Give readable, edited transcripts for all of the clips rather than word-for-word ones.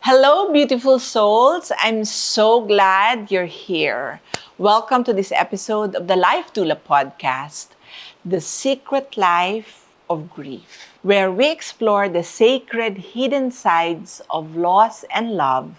Hello, beautiful souls. I'm so glad you're here. Welcome to this episode of the Life Doula Podcast, The Secret Life of Grief, where we explore the sacred hidden sides of loss and love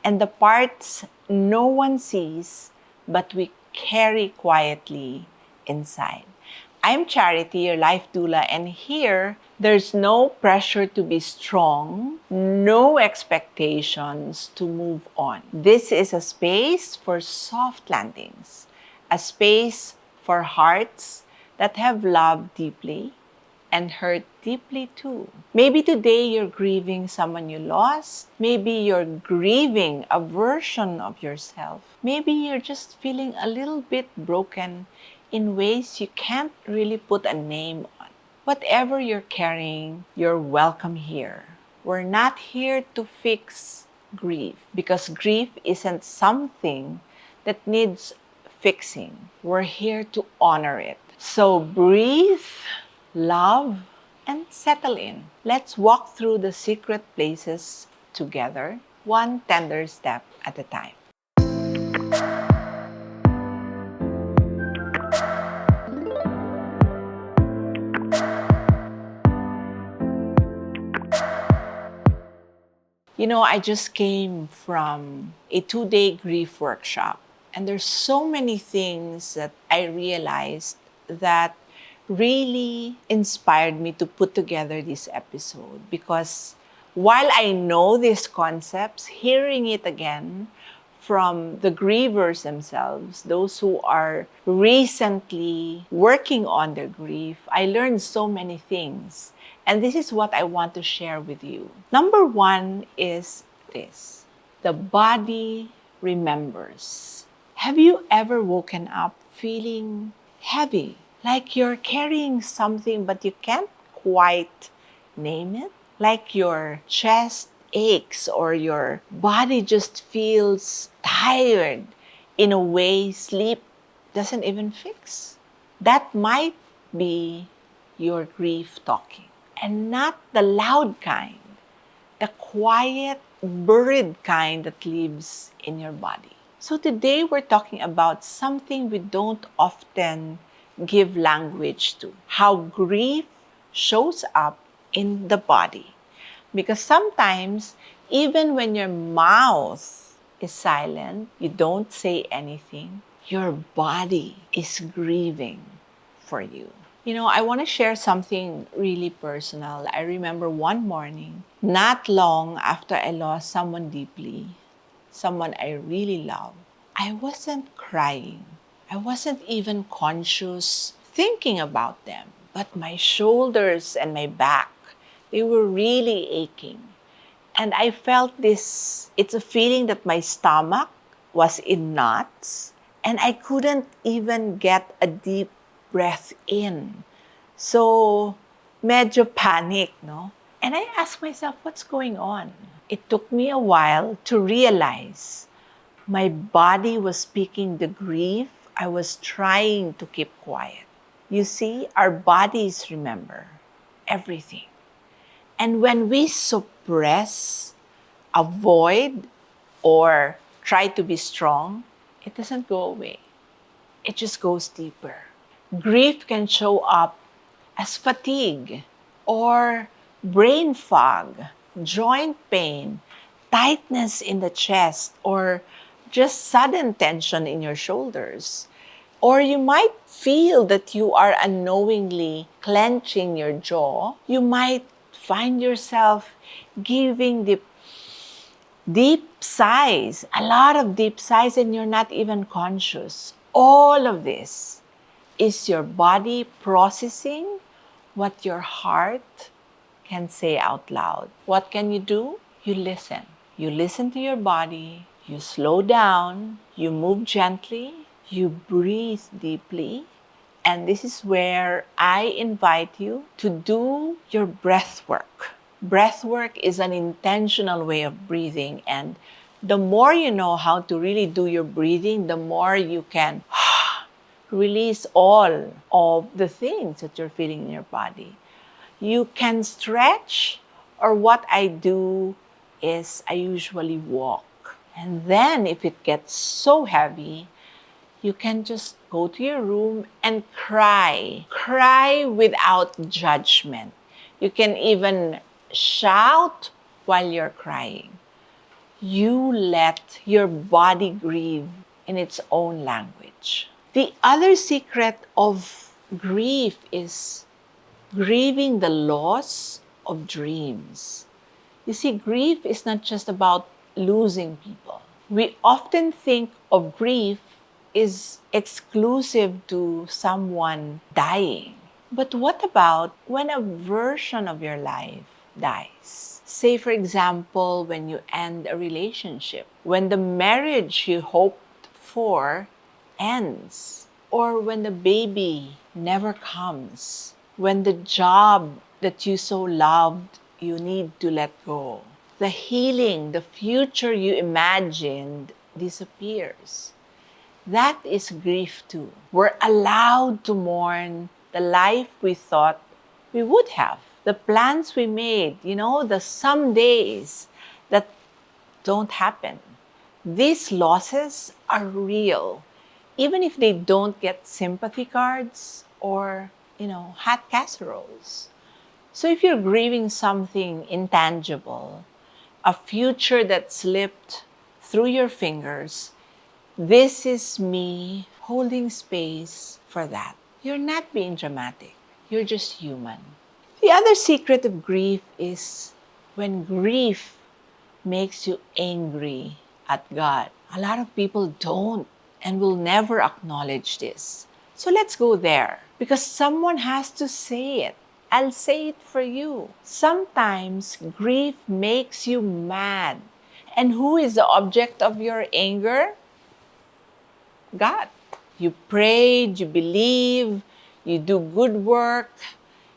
and the parts no one sees but we carry quietly inside. I'm Charity, your life doula, and here there's no pressure to be strong, no expectations to move on. This is a space for soft landings, a space for hearts that have loved deeply and hurt deeply too. Maybe today you're grieving someone you lost. Maybe you're grieving a version of yourself. Maybe you're just feeling a little bit broken in ways you can't really put a name on. Whatever you're carrying, you're welcome here. We're not here to fix grief because grief isn't something that needs fixing. We're here to honor it. So breathe, love, and settle in. Let's walk through the secret places together, one tender step at a time. I just came from a 2-day grief workshop, and there's so many things that I realized that really inspired me to put together this episode, because while I know these concepts, hearing it again from the grievers themselves, those who are recently working on their grief, I learned so many things. And this is what I want to share with you. Number one is this: the body remembers. Have you ever woken up feeling heavy, like you're carrying something but you can't quite name it? Like your chest aches or your body just feels tired in a way sleep doesn't even fix? That might be your grief talking. And not the loud kind, the quiet, buried kind that lives in your body. So today we're talking about something we don't often give language to: how grief shows up in the body. Because sometimes, even when your mouth is silent, you don't say anything, your body is grieving for you. I want to share something really personal. I remember one morning, not long after I lost someone deeply, someone I really love, I wasn't crying. I wasn't even conscious thinking about them. But my shoulders and my back, they were really aching. And I felt this, it's a feeling that my stomach was in knots and I couldn't even get a deep breath in. So, medyo panic, no? And I asked myself, what's going on? It took me a while to realize my body was speaking the grief I was trying to keep quiet. You see, our bodies remember everything. And when we suppress, avoid, or try to be strong, it doesn't go away. It just goes deeper. Grief can show up as fatigue or brain fog, joint pain, tightness in the chest, or just sudden tension in your shoulders. Or you might feel that you are unknowingly clenching your jaw. You might find yourself giving the deep sighs, a lot of deep sighs, and you're not even conscious. All of this is your body processing what your heart can say out loud. What can you do? You listen. You listen to your body. You slow down. You move gently. You breathe deeply. And this is where I invite you to do your breath work. Breath work is an intentional way of breathing. And the more you know how to really do your breathing, the more you can release all of the things that you're feeling in your body. You can stretch, or what I do is I usually walk. And then if it gets so heavy, you can just go to your room and cry. Cry without judgment. You can even shout while you're crying. You let your body grieve in its own language. The other secret of grief is grieving the loss of dreams. You see, grief is not just about losing people. We often think of grief is exclusive to someone dying. But what about when a version of your life dies? Say, for example, when you end a relationship, when the marriage you hoped for ends, or when the baby never comes, when the job that you so loved you need to let go. The healing, the future you imagined disappears. That is grief too. We're allowed to mourn the life we thought we would have, the plans we made, the some days that don't happen. These losses are real, even if they don't get sympathy cards or, hot casseroles. So if you're grieving something intangible, a future that slipped through your fingers, this is me holding space for that. You're not being dramatic. You're just human. The other secret of grief is when grief makes you angry at God. A lot of people don't and will never acknowledge this. So let's go there because someone has to say it. I'll say it for you. Sometimes grief makes you mad. And who is the object of your anger? God. You prayed, you believe, you do good work,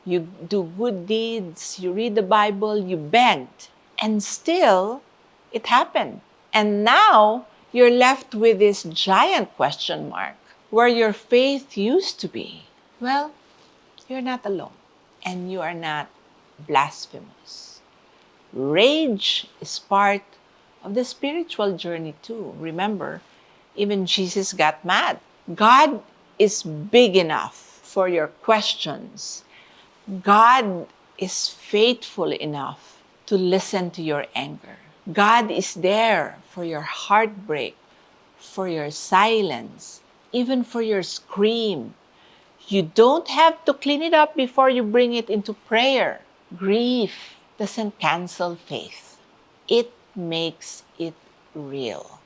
you do good deeds, you read the Bible, you begged. And still, it happened. And now, you're left with this giant question mark where your faith used to be. Well, you're not alone. And you are not blasphemous. Rage is part of the spiritual journey too. Remember, even Jesus got mad. God is big enough for your questions. God is faithful enough to listen to your anger. God is there for your heartbreak, for your silence, even for your scream. You don't have to clean it up before you bring it into prayer. Grief doesn't cancel faith. It makes it real.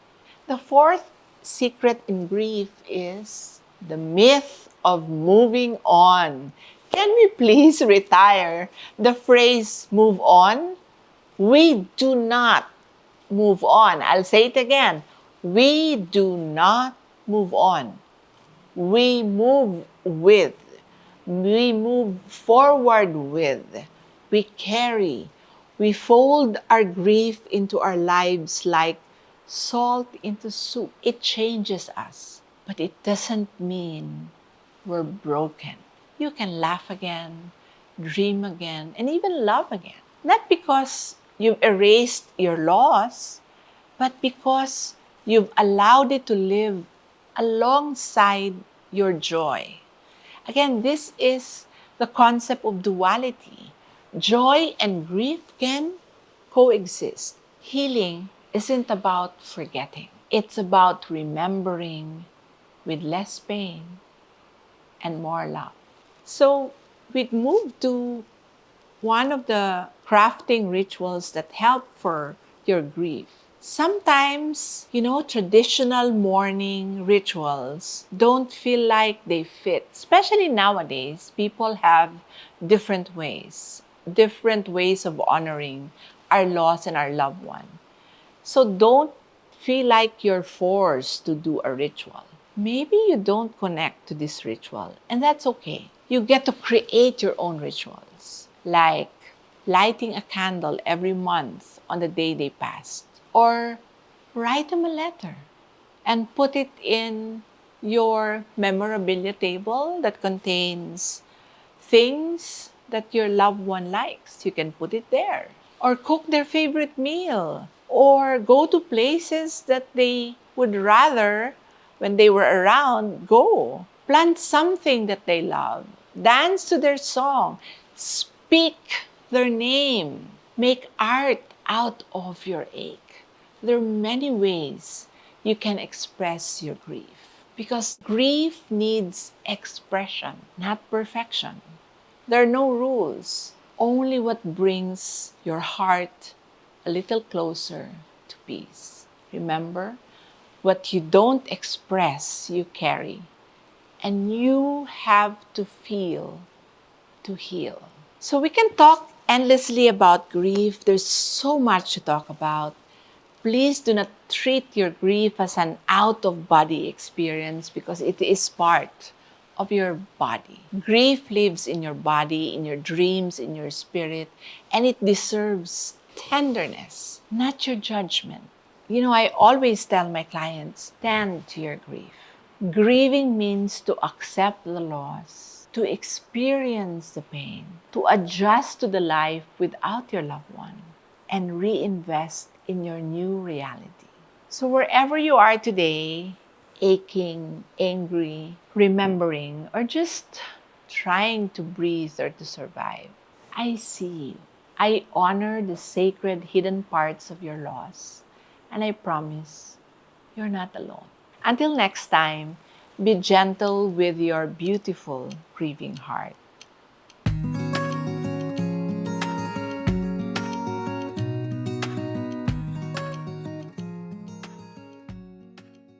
The fourth secret in grief is the myth of moving on. Can we please retire the phrase move on? We do not move on. I'll say it again. We do not move on. We move with. We move forward with. We carry. We fold our grief into our lives like salt into soup. It changes us, but it doesn't mean we're broken. You can laugh again, dream again, and even love again. Not because you've erased your loss, but because you've allowed it to live alongside your joy. Again, this is the concept of duality. Joy and grief can coexist. Healing isn't about forgetting. It's about remembering with less pain and more love. So we've moved to one of the crafting rituals that help for your grief. Sometimes, traditional mourning rituals don't feel like they fit. Especially nowadays, people have different ways of honoring our loss and our loved one. So don't feel like you're forced to do a ritual. Maybe you don't connect to this ritual, and that's okay. You get to create your own rituals, like lighting a candle every month on the day they passed, or write them a letter and put it in your memorabilia table that contains things that your loved one likes. You can put it there. or cook their favorite meal, or go to places that they would rather, when they were around, go. Plant something that they love. Dance to their song. Speak their name. Make art out of your ache. There are many ways you can express your grief, because grief needs expression, not perfection. There are no rules, only what brings your heart a little closer to peace. Remember, what you don't express, you carry, and you have to feel to heal. So we can talk endlessly about grief. There's so much to talk about. Please do not treat your grief as an out of body experience, because it is part of your body. Grief lives in your body, in your dreams, in your spirit, and it deserves tenderness, not your judgment. I always tell my clients, stand to your grief. Grieving means to accept the loss, to experience the pain, to adjust to the life without your loved one, and reinvest in your new reality. So wherever you are today, aching, angry, remembering, or just trying to breathe or to survive, I see you. I honor the sacred hidden parts of your loss, and I promise you're not alone. Until next time, be gentle with your beautiful grieving heart.